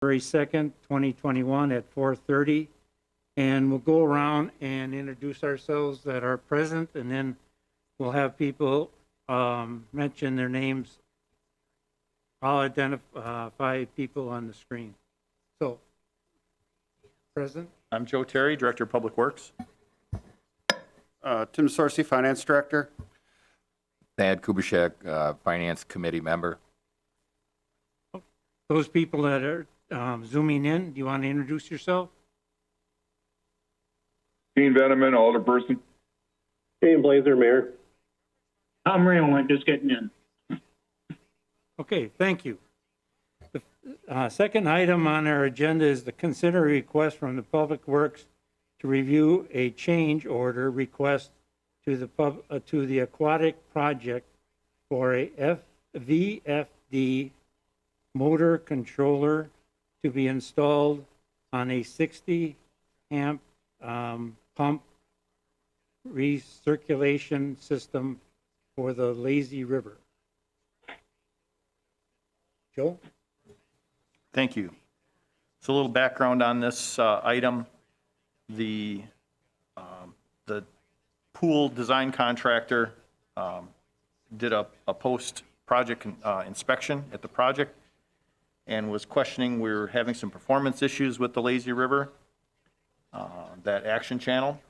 February 2nd, 2021 at 4:30. And we'll go around and introduce ourselves that are present, and then we'll have people mention their names. I'll identify people on the screen. So, present. I'm Joe Terry, Director of Public Works. Tim Sorcy, Finance Director. Thad Kubishek, Finance Committee member. Those people that are zooming in, do you want to introduce yourself? Dean Veneman, Alderperson. Dave Blazer, Mayor. Tom Rayland, just getting in. Okay, thank you. The second item on our agenda is to consider a request from the Public Works to review a change order request to the aquatic project for a VFD motor controller to be installed on a 60 amp pump recirculation system for the Lazy River. Joe? Thank you. So a little background on this item. The pool design contractor did a post-project inspection at the project and was questioning we were having some performance issues with the Lazy River, that action channel,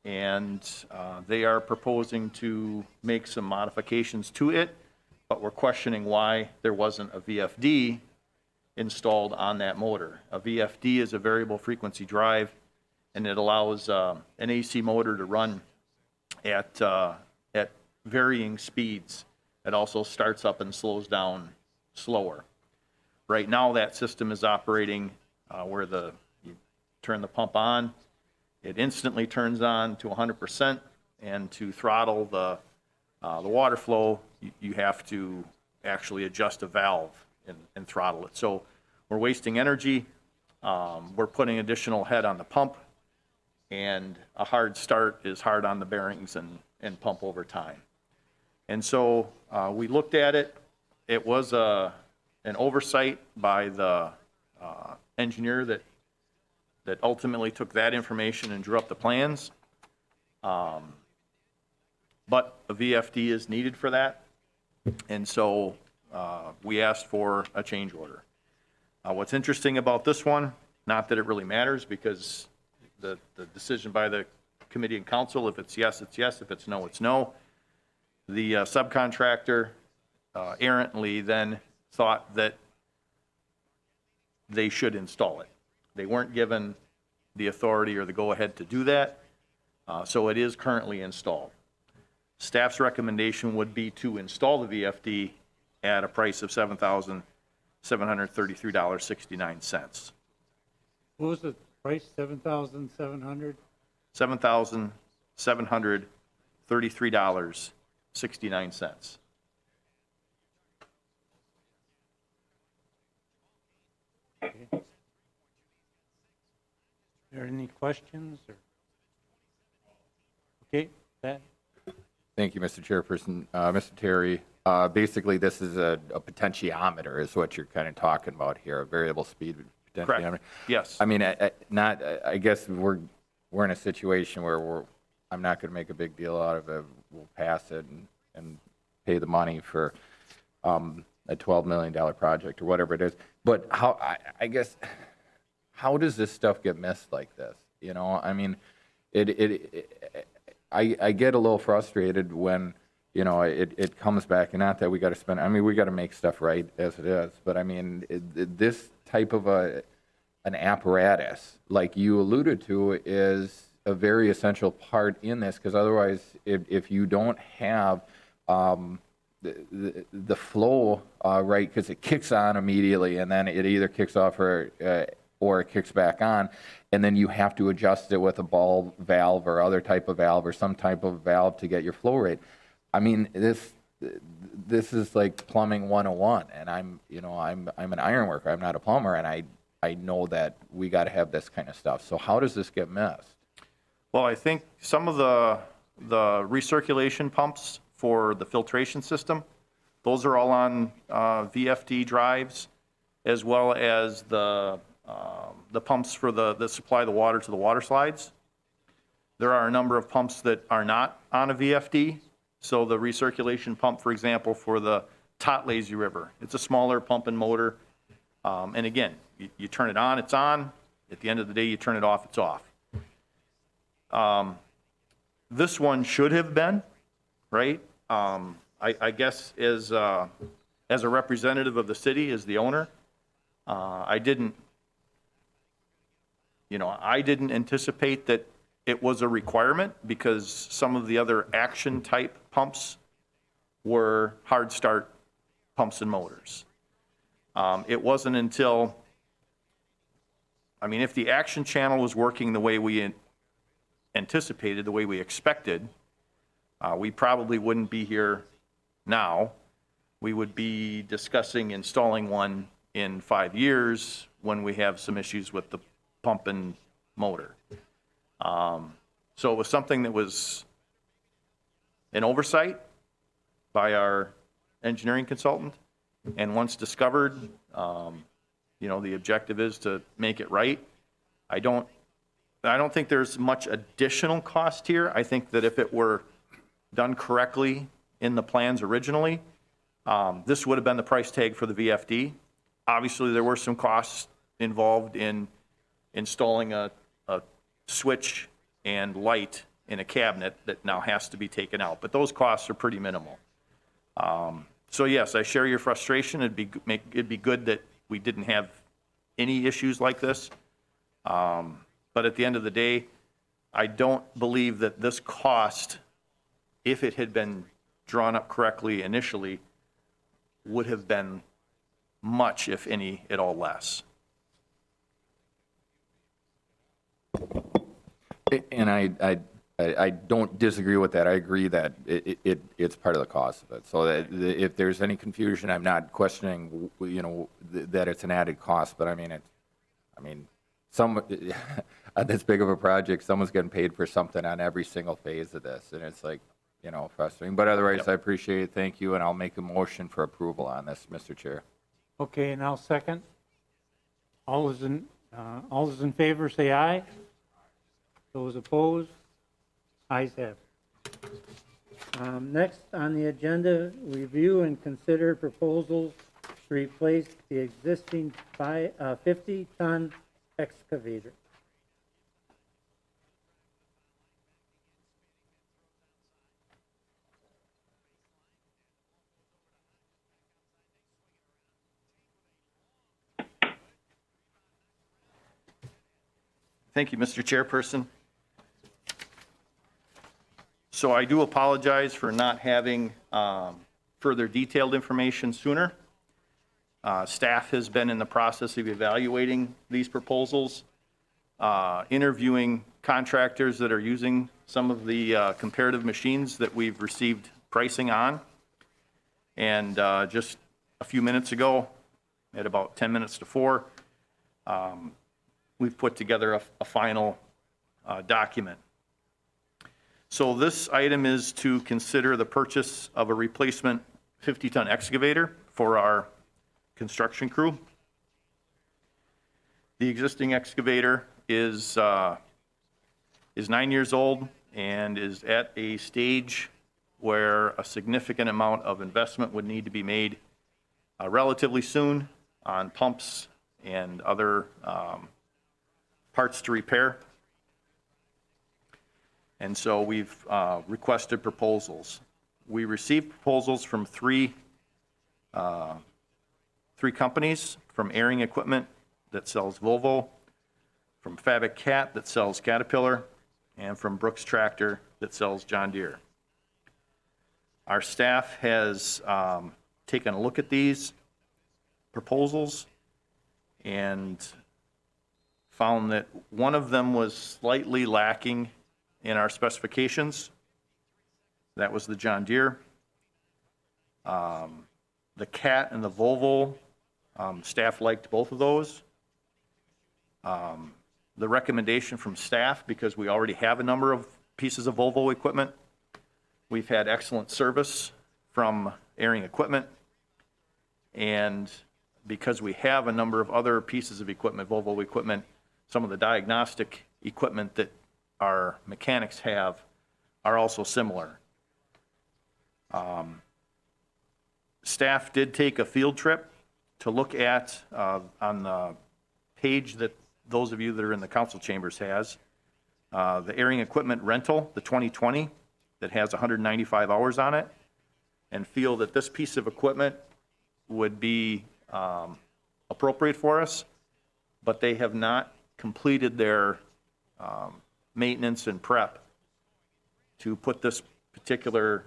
and they are proposing to make some modifications to it, but we're questioning why there wasn't a VFD installed on that motor. A VFD is a variable frequency drive, and it allows an AC motor to run at varying speeds. It also starts up and slows down slower. Right now, that system is operating where you turn the pump on, it instantly turns on to 100%, and to throttle the water flow, you have to actually adjust a valve and throttle it. So we're wasting energy. We're putting additional head on the pump, and a hard start is hard on the bearings and pump over time. And so we looked at it. It was an oversight by the engineer that ultimately took that information and drew up the plans. But a VFD is needed for that. And so we asked for a change order. What's interesting about this one, not that it really matters, because the decision by the committee and council, if it's yes, it's yes. If it's no, it's no. The subcontractor errantly then thought that they should install it. They weren't given the authority or the go-ahead to do that, so it is currently installed. Staff's recommendation would be to install the VFD at a price of $7,733.69. What was the price, 7,700? $7,733.69. Okay. Are there any questions? Or? Okay, that. Thank you, Mr. Chairperson. Mr. Terry, basically this is a potentiometer is what you're kind of talking about here, a variable speed potentiometer. Correct. Yes. I mean, I guess we're in a situation where I'm not going to make a big deal out of it. We'll pass it and pay the money for a $12 million project or whatever it is. But I guess, how does this stuff get missed like this? You know, I mean, I get a little frustrated when, you know, it comes back, and not that we got to spend, I mean, we got to make stuff right as it is, but I mean, this type of an apparatus, like you alluded to, is a very essential part in this, because otherwise, if you don't have the flow right, because it kicks on immediately, and then it either kicks off or it kicks back on, and then you have to adjust it with a ball valve or other type of valve or some type of valve to get your flow rate. I mean, this is like plumbing 101, and I'm an iron worker. I'm not a plumber, and I know that we got to have this kind of stuff. So how does this get missed? Well, I think some of the recirculation pumps for the filtration system, those are all on VFD drives. as well as the pumps for that supply the water to the water slides. There are a number of pumps that are not on a VFD. So the recirculation pump, for example, for the Tot Lazy River, it's a smaller pump and motor. And again, you turn it on, it's on. At the end of the day, you turn it off, it's off. This one should have been, right? I guess as a representative of the city, as the owner, I didn't anticipate that it was a requirement because some of the other action type pumps were hard start pumps and motors. It wasn't until, if the action channel was working the way we anticipated, the way we expected, we probably wouldn't be here now. We would be discussing installing one in 5 years when we have some issues with the pump and motor. So it was something that was an oversight by our engineering consultant. And once discovered, the objective is to make it right. I don't think there's much additional cost here. I think that if it were done correctly in the plans originally, this would have been the price tag for the VFD. Obviously, there were some costs involved in installing a switch and light in a cabinet that now has to be taken out, but those costs are pretty minimal. So yes, I share your frustration. It'd be good that we didn't have any issues like this. But at the end of the day, I don't believe that this cost, if it had been drawn up correctly initially, would have been much, if any, at all less. And I don't disagree with that. I agree that it's part of the cost of it. So that if there's any confusion, I'm not questioning, that it's an added cost. But some on this big of a project, someone's getting paid for something on every single phase of this, and it's like, frustrating. But otherwise, I appreciate it. Thank you, and I'll make a motion for approval on this, Mr. Chair. Okay, and I'll second. All those in favor say aye. Those opposed? Ayes have it. Next on the agenda, review and consider proposals to replace the existing 50-ton excavator. Thank you, Mr. Chairperson. So I do apologize for not having further detailed information sooner. Staff has been in the process of evaluating these proposals, interviewing contractors that are using some of the comparative machines that we've received pricing on. And just a few minutes ago, at about 10 minutes to 4, we've put together a final document. So this item is to consider the purchase of a replacement 50-ton excavator for our construction crew. The existing excavator is 9 years old and is at a stage where a significant amount of investment would need to be made relatively soon on pumps and other parts to repair. And so we've requested proposals. We received proposals from three companies, from Airing Equipment that sells Volvo, from Fabric Cat that sells Caterpillar, and from Brooks Tractor that sells John Deere. Our staff has taken a look at these proposals and found that one of them was slightly lacking in our specifications. That was the John Deere. The Cat and the Volvo, staff liked both of those. The recommendation from staff, because we already have a number of pieces of Volvo equipment, we've had excellent service from Airing Equipment, and because we have a number of other pieces of equipment, Volvo equipment, some of the diagnostic equipment that our mechanics have are also similar. Staff did take a field trip to look at, on the page that those of you that are in the council chambers has, the airing equipment rental, the 2020, that has 195 hours on it, and feel that this piece of equipment would be appropriate for us, but they have not completed their maintenance and prep to put this particular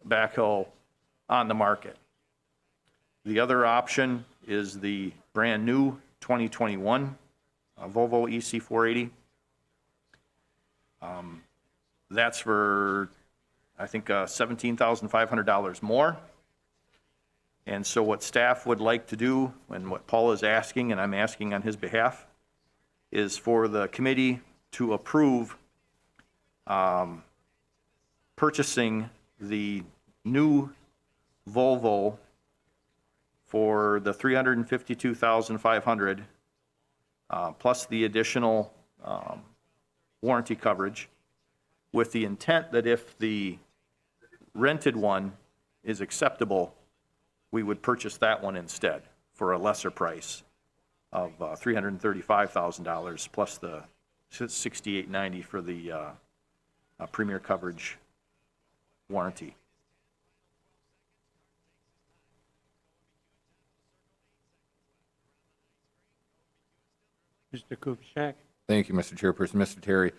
backhoe on the market. The other option is the brand-new 2021 Volvo EC480. That's for, I think, $17,500 more. And so what staff would like to do, and what Paul is asking, and I'm asking on his behalf, is for the committee to approve purchasing the new Volvo for the $352,500 plus the additional warranty coverage, with the intent that if the rented one is acceptable, we would purchase that one instead for a lesser price of $335,000 plus the $6,890 for the premier coverage warranty. Mr. Kupiszak? Thank you, Mr. Chairperson. Mr. Terry,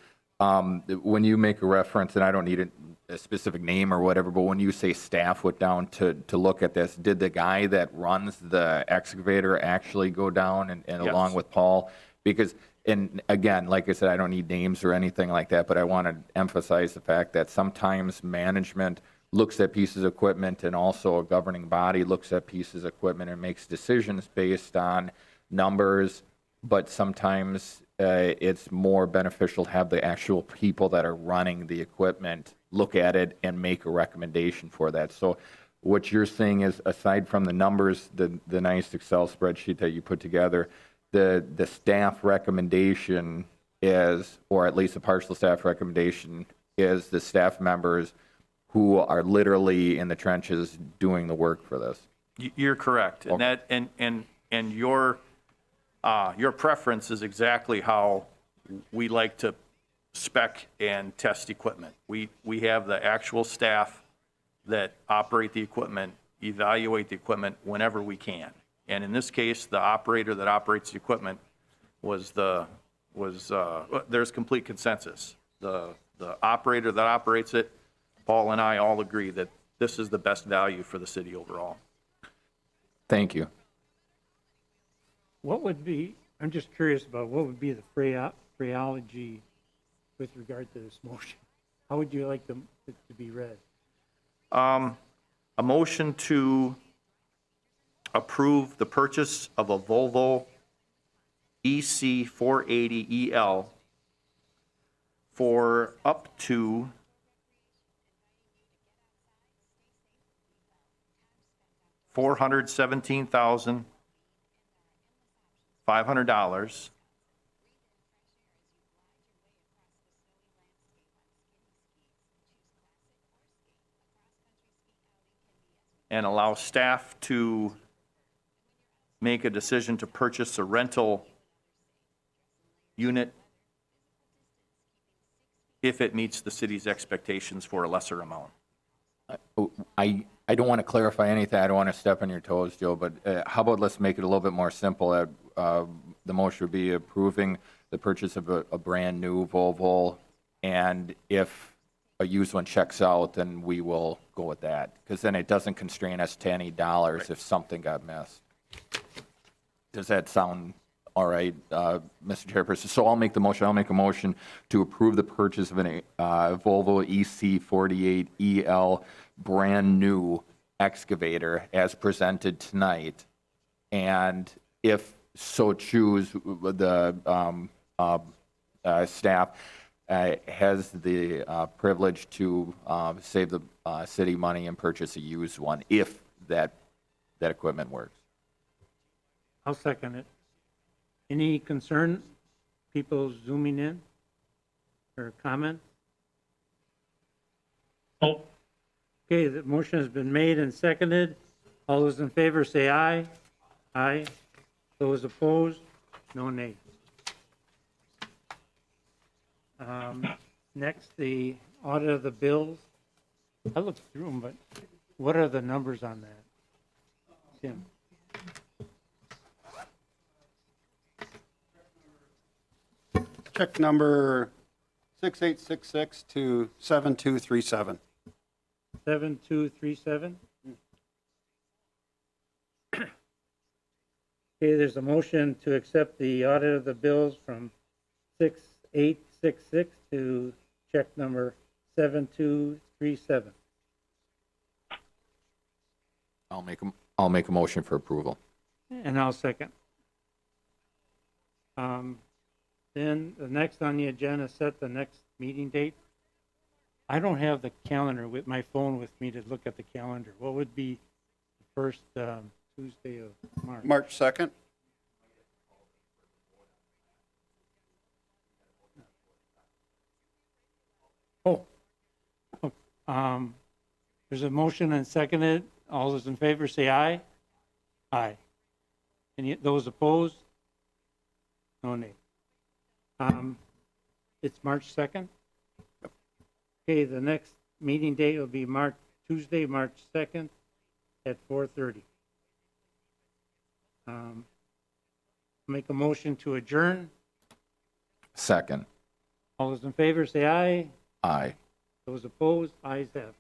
when you make a reference, and I don't need a specific name or whatever, but when you say staff went down to look at this, did the guy that runs the excavator actually go down and Yes. along with Paul? Because, and again, like I said, I don't need names or anything like that, but I want to emphasize the fact that sometimes management looks at pieces of equipment, and also a governing body looks at pieces of equipment and makes decisions based on numbers, but sometimes it's more beneficial to have the actual people that are running the equipment look at it and make a recommendation for that. So what you're saying is, aside from the numbers, the nice Excel spreadsheet that you put together, the staff recommendation is, or at least a partial staff recommendation, is the staff members who are literally in the trenches doing the work for this. You're correct, and that and your preference is exactly how we like to spec and test equipment. We have the actual staff that operate the equipment, evaluate the equipment whenever we can. And in this case, the operator that operates the equipment there's complete consensus. The operator that operates it, Paul and I all agree that this is the best value for the city overall. Thank you. What would be, I'm just curious about what would be the phraseology with regard to this motion? How would you like it to be read? A motion to approve the purchase of a Volvo EC480EL for up to $417,500 and allow staff to make a decision to purchase a rental unit if it meets the city's expectations for a lesser amount. I don't want to clarify anything. I don't want to step on your toes, Joe, but how about let's make it a little bit more simple. The motion would be approving the purchase of a brand-new Volvo, and if a used one checks out, then we will go with that, because then it doesn't constrain us to any dollars if something got missed. Does that sound all right, Mr. Chairperson? So I'll make the motion. I'll make a motion to approve the purchase of a Volvo EC48EL brand-new excavator as presented tonight, and if so choose, the staff has the privilege to save the city money and purchase a used one if that equipment works. I'll second it. Any concern, people zooming in or comment? Oh, Okay, the motion has been made and seconded. All those in favor say aye. Aye. Those opposed, no nay. Next, the audit of the bills. I looked through them, but what are the numbers on that? Tim? Check number 6866 to 7237. 7237? Okay, there's a motion to accept the audit of the bills from 6866 to check number 7237. I'll make a motion for approval. And I'll second. Then the next on the agenda, set the next meeting date. I don't have the calendar with my phone with me to look at the calendar. What would be the first Tuesday of March? March 2nd. There's a motion and seconded. All those in favor say aye. Aye. Any, those opposed? No nay. It's March 2nd? Okay, the next meeting date will be Tuesday, March 2nd at 4:30. Make a motion to adjourn. Second. All those in favor say aye. Aye. Those opposed, ayes have it.